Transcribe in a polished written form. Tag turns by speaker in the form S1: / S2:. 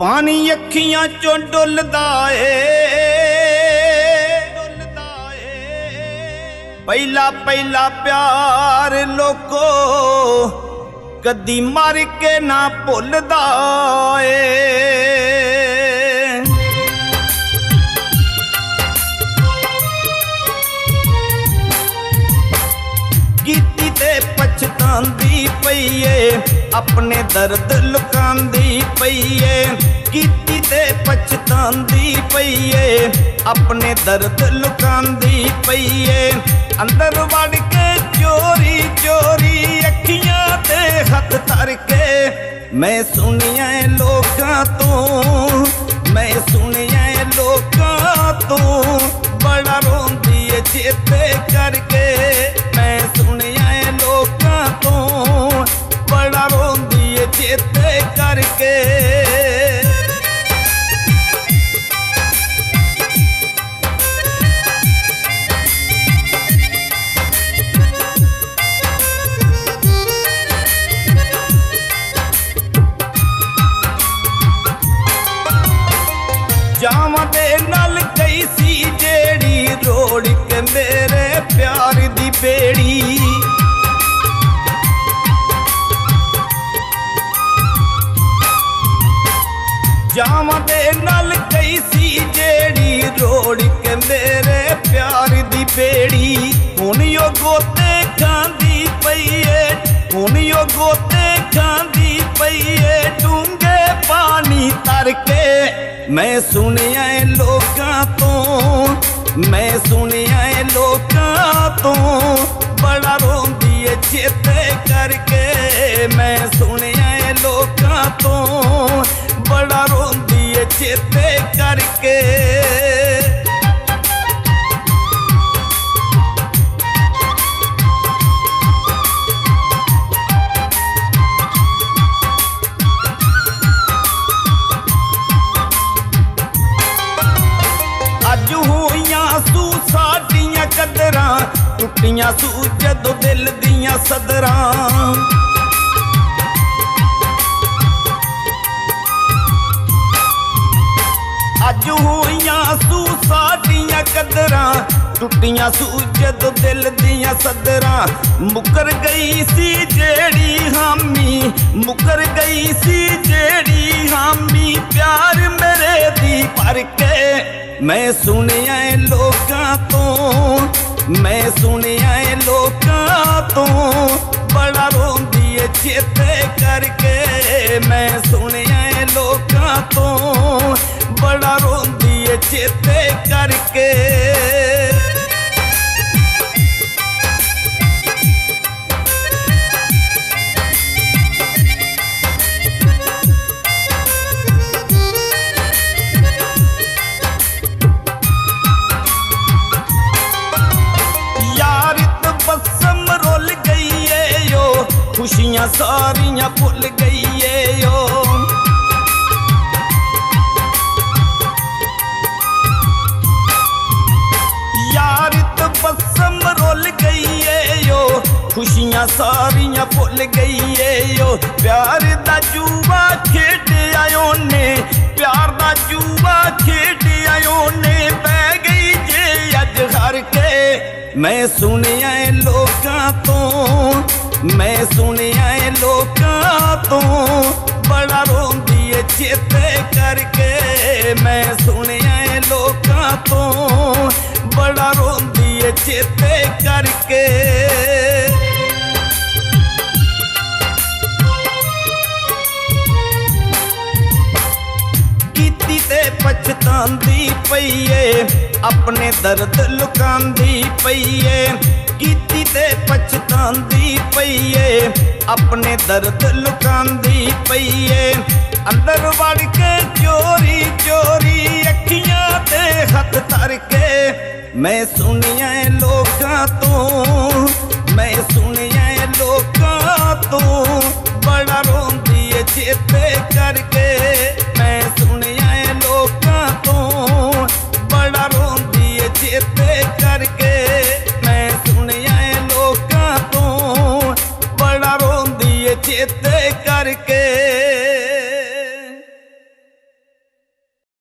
S1: पानी अखियां चों डुलदा ए पहला पहला प्यार लोको कदी मर के ना भुलदा ए कीती ते पछतांदी पई ए अपने दर्द लुकांदी पई ए कीती ते पछतांदी पई ए अपने दर्द लुकांदी पई ए अंदर वड़ के चोरी चोरी अखियां ते हथ धर के मैं सुनिया लोकां तो मैं सुनिया लोकां तो बड़ा रोंदी है चेते करके मैं सुनिया लोकां तो बड़ा रोंदी है चेते करके जावां दे नाल गई सी जेड़ी रोड़ के मेरे प्यार दी बेड़ी जावां दे नाल गई सी जेड़ी रोड़ के मेरे प्यार दी बेड़ी हुण यो गोते खांदी पई ए हुण यो गोते खांदी पई ए डूंगे पानी तर के मैं सुनिया लोकां तो मैं सुनिया लोकां तो बड़ा रोंदी है चेते करके मैं सुनिया लोकां तो बड़ा रोंदी है चेते करके अज होइयां सू साडियां कदरां टुटियां सू जदों दिल दियां सदरां अज होइयां सू साडियां कदरां टुटियां सू जदों दिल दियां सदरां मुकर गई सी जेड़ी हामी मुकर गई सी जेड़ी हामी प्यार मेरे दी भर के मैं सुनिया लोकां तो मैं सुनिया लोकां तो बड़ा रोंदी है चेते करके मैं सुनिया लोकां तो बड़ा रोंदी है चेते करके खुशियां सारियां भुल गई है यो यार तबस्सम रोल गई है यो खुशियां सारियां भुल गई है यो प्यार दा जुआ खेड आयो ने प्यार दा जुआ खेड आयो ने बह गई जे अज हार के मैं सुनिया लोकां तो मैं सुनिया लोकां तो बड़ा रोंदी है चेते करके मैं सुनिया लोकां तो बड़ा रोंदी है चेते करके कीती ते पछतांदी पई ए अपने दर्द लुकांदी पई ए कीती ते पछतांदी पई ए अपने दर्द लुकांदी पई ए अंदर वड़ के चोरी चोरी अखियां ते हथ धर के मैं सुनिया लोकां तो मैं सुनिया लोकां तो बड़ा रोंदी है चेते करके